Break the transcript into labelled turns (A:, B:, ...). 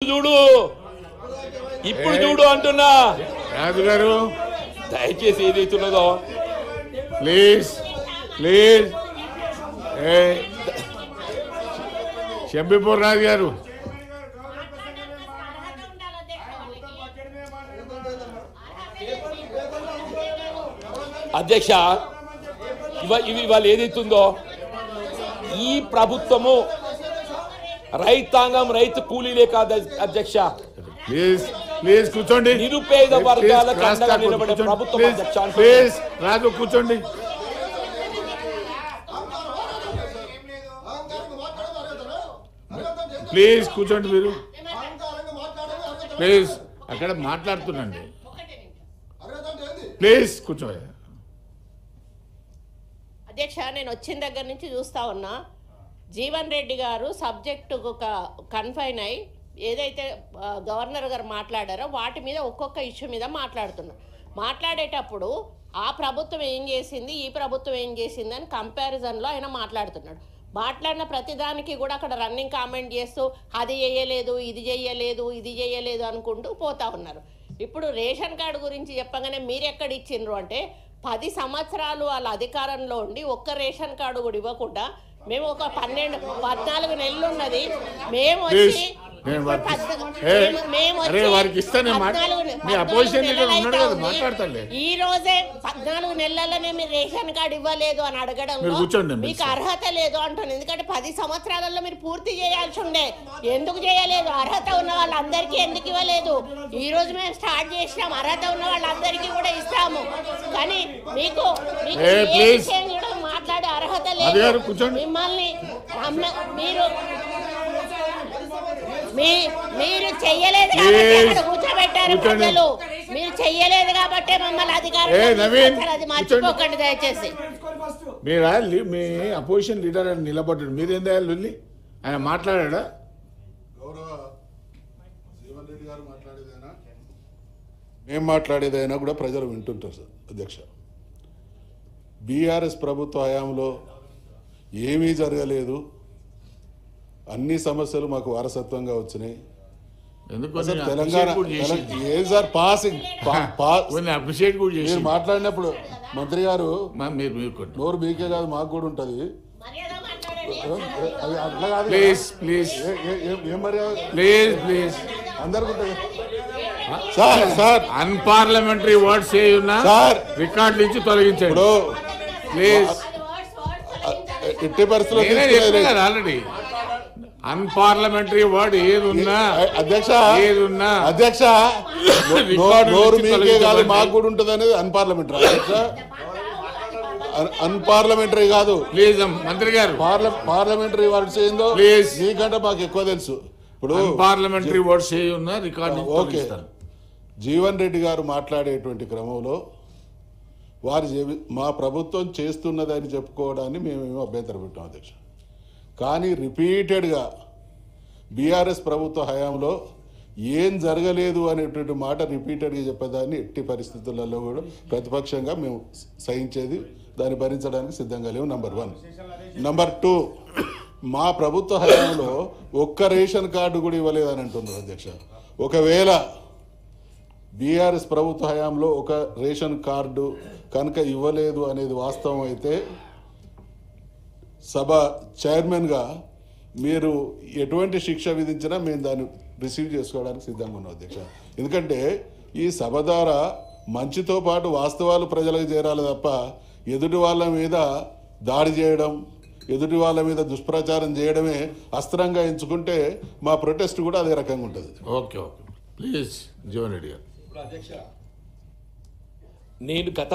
A: చూడు అంటున్నా
B: రాజు గారు
A: దయచేసి ఏదైతున్నదో
B: ప్లీజ్ షబ్బీపూర్ రాజు గారు
A: అధ్యక్ష ఇవాళ ఏదైతుందో ఈ ప్రభుత్వము రైతాంగం రైతు కూలీలే కాదు అధ్యక్ష,
B: ప్లీజ్ కూర్చోండి.
A: నిరుపేద వర్గాలకు అండగా నిలబడే ప్రభుత్వం అధ్యక్ష.
B: ప్లీజ్ రాజు కూర్చోండి. ప్లీజ్ కూర్చోండి. మీరు ప్లీజ్ అక్కడ మాట్లాడుతుండండి. ప్లీజ్ కూర్చోండి.
C: అధ్యక్ష, నేను వచ్చిన దగ్గర నుంచి చూస్తా ఉన్నా, జీవన్ రెడ్డి గారు సబ్జెక్టుకు కన్ఫైన్ అయి ఏదైతే గవర్నర్ గారు మాట్లాడారో వాటి మీద ఒక్కొక్క ఇష్యూ మీద మాట్లాడేటప్పుడు ఆ ప్రభుత్వం ఏం చేసింది, ఈ ప్రభుత్వం ఏం చేసింది అని కంపారిజన్లో ఆయన మాట్లాడుతున్నాడు. మాట్లాడిన ప్రతిదానికి కూడా అక్కడ రన్నింగ్ కామెంట్ చేస్తూ అది చేయలేదు, ఇది చేయలేదు అనుకుంటూ పోతా ఉన్నారు. ఇప్పుడు రేషన్ కార్డు గురించి చెప్పగానే మీరు ఎక్కడ ఇచ్చిండ్రు అంటే 10 సంవత్సరాలు వాళ్ళ అధికారంలో ఉండి ఒక్క రేషన్ కార్డు కూడా ఇవ్వకుండా మేము ఒక 14 నెలలు ఉన్నది మేము వచ్చి ఈ రోజే 14 నెలలనే మీరు రేషన్ కార్డు ఇవ్వలేదు అని అడగడం మీకు అర్హత లేదు అంటాను. ఎందుకంటే 10 సంవత్సరాలలో మీరు పూర్తి చేయాల్సి ఉండే, ఎందుకు చేయలేదు? అర్హత ఉన్న వాళ్ళందరికీ ఎందుకు ఇవ్వలేదు? ఈ రోజు మేము స్టార్ట్ చేసినాం, అర్హత ఉన్న వాళ్ళందరికీ కూడా ఇస్తాము, కానీ మీకు మాట్లాడే అర్హత లేదు. మిమ్మల్ని మీరు చెయ్యలేదు కాబట్టి కూర్చోబెట్టారు ప్రజలు, మీరు చెయ్యలేదు కాబట్టి మమ్మల్ని అధికారులు అది మర్చిపోకండి దయచేసి.
B: మీ అపోజిషన్ లీడర్ అని నిలబడ్డాడు, మీరేందా లొల్లి? ఆయన మాట్లాడా?
D: జీవన్ రెడ్డి గారు మాట్లాడేదైనా మేము మాట్లాడేదైనా కూడా ప్రజలు వింటుంటారు సార్. అధ్యక్ష, బీఆర్ఎస్ ప్రభుత్వ హయాంలో ఏమీ జరగలేదు, అన్ని సమస్యలు మాకు వారసత్వంగా వచ్చినాయి. తెలంగాణ మీరు మాట్లాడినప్పుడు మంత్రి గారు నోరు మీకే కాదు మాకు కూడా ఉంటది. అట్లా కాదు, ఏం మర్యాద అందరికి ఉంటుంది
B: సార్. అన్పార్లమెంటరీ వర్డ్స్ ఏమున్నా సార్ రికార్డులు ఇచ్చి తొలగించండి ప్లీజ్.
D: ఎట్టి పరిస్థితుల్లో
B: ఆల్రెడీ అన్పార్లమెంటరీ వర్డ్ ఏదున్నా
D: అధ్యక్ష నోరు మీకే కాదు మాకు కూడా ఉంటుంది అనేది అన్పార్లమెంటరీ. అధ్యక్ష అన్పార్లమెంటరీ కాదు
B: ప్లీజ్ మంత్రి గారు.
D: పార్లమెంటరీ వర్డ్స్ ఏందో ప్లీజ్ మీకంటే మాకు ఎక్కువ తెలుసు. ఇప్పుడు
B: పార్లమెంటరీ వర్డ్స్ ఏమున్నా రికార్డు.
D: ఓకే, జీవన్ రెడ్డి గారు మాట్లాడేటువంటి క్రమంలో మా ప్రభుత్వం చేస్తున్నదని చెప్పుకోవడాన్ని మేమేమో అభ్యంతరం పెట్టాం అధ్యక్ష. కానీ రిపీటెడ్గా బీఆర్ఎస్ ప్రభుత్వ హయాంలో ఏం జరగలేదు అనేటువంటి మాట రిపీటెడ్గా చెప్పేదాన్ని ఎట్టి పరిస్థితులలో కూడా ప్రతిపక్షంగా మేము సహించేది, దాన్ని భరించడానికి సిద్ధంగా లేవు. నంబర్ 1. నంబర్ 2, మా ప్రభుత్వ హయాంలో ఒక్క రేషన్ కార్డు కూడా ఇవ్వలేదని అంటున్నారు అధ్యక్ష. ఒకవేళ బీఆర్ఎస్ ప్రభుత్వ హయాంలో ఒక రేషన్ కార్డు కనుక ఇవ్వలేదు అనేది వాస్తవం అయితే సభ చైర్మన్గా మీరు ఎటువంటి శిక్ష విధించినా మేము దాన్ని రిసీవ్ చేసుకోవడానికి సిద్ధంగా ఉన్నాం అధ్యక్ష. ఎందుకంటే ఈ సభ ద్వారా మంచితో పాటు వాస్తవాలు ప్రజలకు చేరాలి తప్ప ఎదుటి వాళ్ళ మీద దాడి చేయడం, ఎదుటి వాళ్ళ మీద దుష్ప్రచారం చేయడమే అస్త్రంగా ఎంచుకుంటే మా ప్రొటెస్ట్ కూడా అదే రకంగా ఉంటుంది.
B: ఓకే ప్లీజ్ జీవన్ రెడ్డి గారు.
A: నేను గత